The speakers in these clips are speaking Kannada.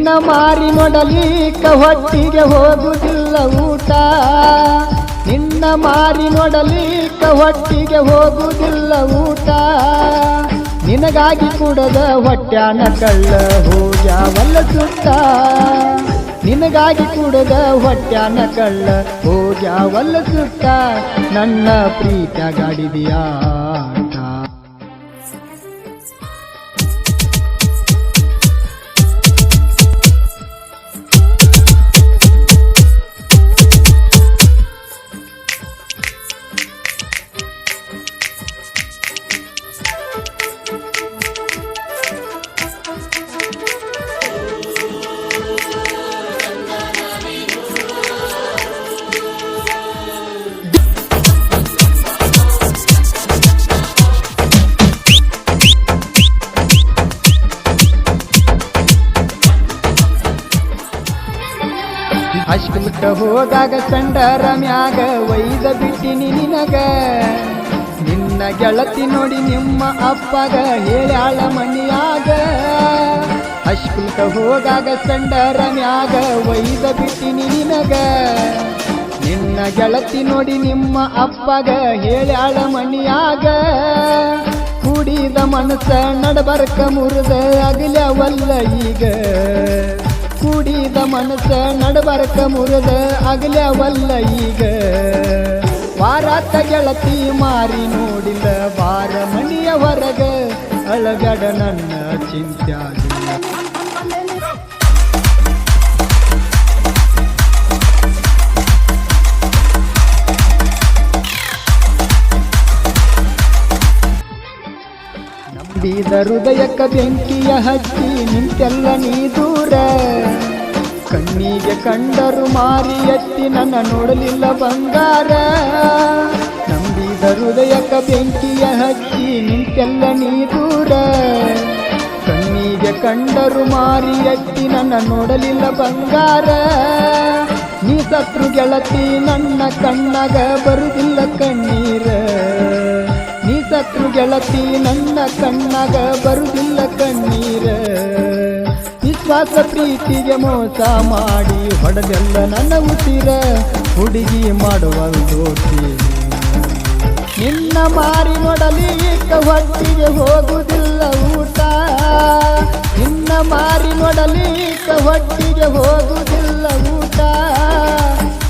ನಿನ್ನ ಮಾರಿ ನೋಡಲಿಕ್ಕ ಹೊಟ್ಟಿಗೆ ಹೋಗುವುದಿಲ್ಲ ಊಟ ನಿನ್ನ ಮಾರಿ ನೋಡಲಿಕ್ಕ ಹೊಟ್ಟಿಗೆ ಹೋಗುವುದಿಲ್ಲ ಊಟ ನಿನಗಾಗಿ ಕುಡದ ಹೊಟ್ಯಾನ ಕಳ್ಳ ಹೋಗ್ಯಾವಲ್ಲ ಸುತ್ತ ನಿನಗಾಗಿ ಕುಡದ ಹೊಟ್ಯಾನ ಕಳ್ಳ ಹೋಗ್ಯಾವಲ್ಲ ಸುತ್ತ ನನ್ನ ಪ್ರೀತಿಯಾಗಾಡಿದೆಯಾ ಅಷ್ಟುಮುಟ್ಟ ಹೋದಾಗ ಸಂಡರ ಮ್ಯಾಗ ಒಯ್ದ ಬಿಟ್ಟಿನಿ ನಿನಗ ನಿನ್ನ ಗೆಳತಿ ನೋಡಿ ನಿಮ್ಮ ಅಪ್ಪಗ ಹೇಳ್ಯಾಳ ಮನಿಯಾಗ ಅಷ್ಟುಮುಟ್ಟ ಹೋದಾಗ ಸಂಡರ ಮ್ಯಾಗ ಒಯ್ದ ಬಿಟ್ಟಿನಿ ನಿನಗ ನಿನ್ನ ಗೆಳತಿ ನೋಡಿ ನಿಮ್ಮ ಅಪ್ಪಗ ಹೇಳ್ಯಾಳ ಮನಿಯಾಗ ಕುಡಿದ ಮನಸ್ಸ ನಡಬರ್ಕ ಮುರಿದ ಅಗಲವಲ್ಲ ಈಗ ಕುಡಿದ ಮನಸ್ಸ ನಡಬರ್ಕ ಮುರಿದ ಅಗಲವಲ್ಲ ಈಗ ವಾರಾತ ಗೆಳತಿ ಮಾರಿ ನೋಡಿಲ್ಲ ಬಾರ ಮನಿಯ ಹೊರಗ ಅಳಗಡ ನನ್ನ ಚಿಂತ್ಯಾಗ ನಂಬಿದ ಹೃದಯಕ್ಕ ಬೆಂಕಿಯ ಹಚ್ಚಿ ನಿಂತೆಲ್ಲ ನೀ ದೂರ ಕಣ್ಣಿಗೆ ಕಂಡರು ಮಾರಿ ಎತ್ತಿ ನನ್ನ ನೋಡಲಿಲ್ಲ ಬಂಗಾರ ನಂಬಿದ ಹೃದಯಕ್ಕ ಬೆಂಕಿಯ ಹಚ್ಚಿ ನಿಂತೆಲ್ಲ ನೀ ದೂರ ಕಣ್ಣಿಗೆ ಕಂಡರು ಮಾರಿ ಎತ್ತಿ ನನ್ನ ನೋಡಲಿಲ್ಲ ಬಂಗಾರ ನೀ ಸತ್ರು ಗೆಳತಿ ನನ್ನ ಕಣ್ಣಾಗ ಬರುವುದಿಲ್ಲ ಕಣ್ಣೀರ ನೀ ಸತ್ರು ಗೆಳತಿ ನನ್ನ ಕಣ್ಣಾಗ ಬರುವುದಿಲ್ಲ ಕಣ್ಣೀರ ವಿಶ್ವಾಸ ಪ್ರೀತಿಗೆ ಮೋಸ ಮಾಡಿ ಹೊಡೆದೆಲ್ಲ ನನ್ನ ಉಸಿರ ಹುಡುಗಿ ಮಾಡುವಲ್ದು ನಿನ್ನ ಮಾರಿ ನೋಡಲಿಕ್ಕ ಹೊಟ್ಟಿಗೆ ಹೋಗುವುದಿಲ್ಲ ಊಟ ನಿನ್ನ ಮಾರಿ ನೋಡಲಿಕ್ಕ ಹೊಟ್ಟಿಗೆ ಹೋಗುವುದಿಲ್ಲ ಊಟ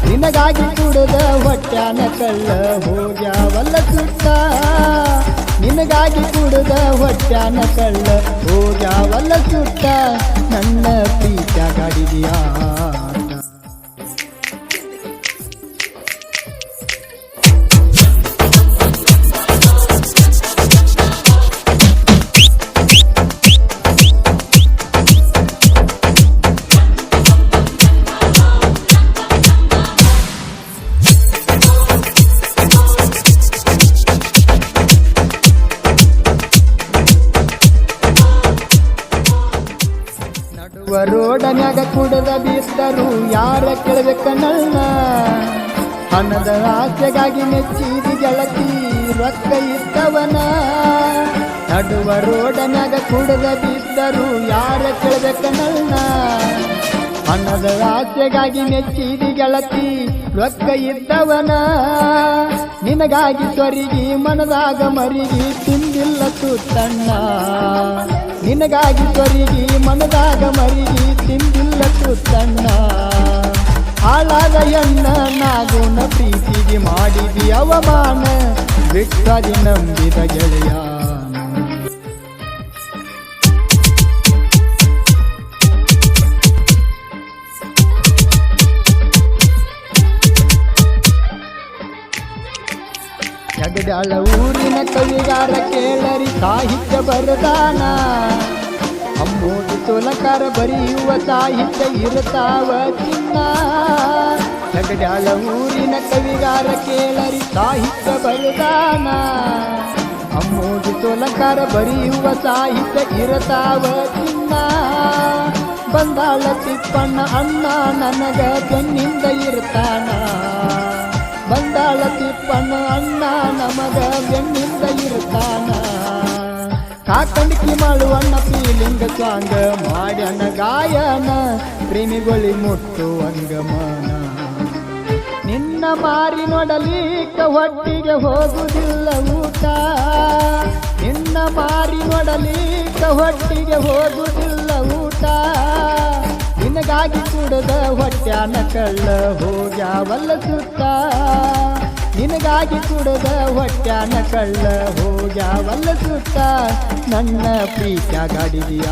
ನಿನಗಾಗಿ ಕುಡಿದ ಹೊಟ್ಯಾನ ಕಳ್ಳ ಹೋಗ್ಯಾವಲ್ಲ ಸುತ್ತ ನಿನಗಾಗಿ ಕುಡಿದ ಹೊಟ್ಯಾನ ಕಳ್ಳ ಹೋಗ್ಯಾವಲ್ಲ ಸುತ್ತ ನನ್ನ ಪ್ರೀತಿಯಾಗಾಡಿದೆಯಾ ರೋಡನ್ಯಾಗ ಕುಡದ ಬಿದ್ದರು ಯಾರ ಕೇಳಬೇಕ ನನ್ನ ಹಣದ ಆಸೆಗಾಗಿ ಮೆಚ್ಚಿದ ಗೆಳತಿ ರೊಕ್ಕ ಇದ್ದವನ ನಡುವ ರೋಡನ್ಯಾಗ ಕುಡದ ಬಿದ್ದರು ಯಾರ ಕೇಳಬೇಕ ನನ್ನ ಹಣದ ಆಸೆಗಾಗಿ ಮೆಚ್ಚಿದ ಗೆಳತಿ ರೊಕ್ಕ ಇದ್ದವನ ನಿನಗಾಗಿ ತೊರಿಗಿ ಮನದಾಗ ಮರಿಗಿ ತಿಂದಿಲ್ಲ ತುತ್ತಣ್ಣ ನಿನಗಾಗಿ ತೊರಿಗಿ ಮನದಾಗ ಮರಿಗಿ ತಿಂದಿಲ್ಲ ತುತ್ತಣ್ಣ ಹಾಳಾದ ಎಣ್ಣ ನಾಗುನ ಪ್ರೀತಿಗೆ ಮಾಡಿದಿ ಅವಮಾನ ಬಿಟ್ಟದಿ ನಂಬಿದ ಗೆಳೆಯ ಜಗದಾಳ ಊರಿನ ಕವಿಗಾರ ಕೇಳರಿ ಸಾಹಿತ್ಯ ಬರದಾನ ಅಮ್ಮೋದು ಸೋಲಕಾರ ಬರೆಯುವ ಸಾಹಿತ್ಯ ಇರುತ್ತಾವ ಚಿನ್ನ ಜಗದಾಳ ಊರಿನ ಕವಿಗಾರ ಕೇಳರಿ ಸಾಹಿತ್ಯ ಬರದಾನ ಅಮ್ಮೋದು ಸೋಲಕಾರ ಬರೆಯುವ ಸಾಹಿತ್ಯ ಇರುತ್ತಾವ ಚಿನ್ನ ಬಂದಾಳ ತಿಪ್ಪಣ್ಣ ಅಣ್ಣ ನನಗ ಬೆನ್ನಿಂದ ಇರ್ತಾನ ಬಂದಾಳ ತಿಪ್ಪಣ್ಣ ಅಣ್ಣ ನಮಗ ಬೆನ್ನಿಂದ ಇರ್ತಾನ ಕಂಡಿಕಿ ಮಾಡುವಣ್ಣ ಫೀಲಿಂಗ್ ಸಾಂಗ್ ಮಾಡ್ಯಣ್ಣ ಗಾಯನ ಪ್ರೇಮಿಗೊಳಿ ಮುಟ್ಟುವಂಗ ಮನ ನಿನ್ನ ಮಾರಿ ನೋಡಲಿಕ್ಕ ಹೊಟ್ಟಿಗೆ ಹೋಗುವುದಿಲ್ಲ ಊಟ ನಿನ್ನ ಮಾರಿ ನೋಡಲಿಕ್ಕ ಹೊಟ್ಟಿಗೆ ಹೋಗುವುದಿಲ್ಲ ಊಟ ನಿನಗಾಗಿ ಕುಡದ ಹೊಟ್ಯಾನ ಕಳ್ಳ ಹೋಗ್ಯಾವಲ್ಲ ಸುತ್ತ ನಿನಗಾಗಿ ಕುಡದ ಹೊಟ್ಯಾನ ಕಳ್ಳ ಹೋಗ್ಯಾವಲ್ಲ ಸುತ್ತ ನನ್ನ ಪ್ರೀತ್ಯಾಗಾಡಿದ್ಯಾಟ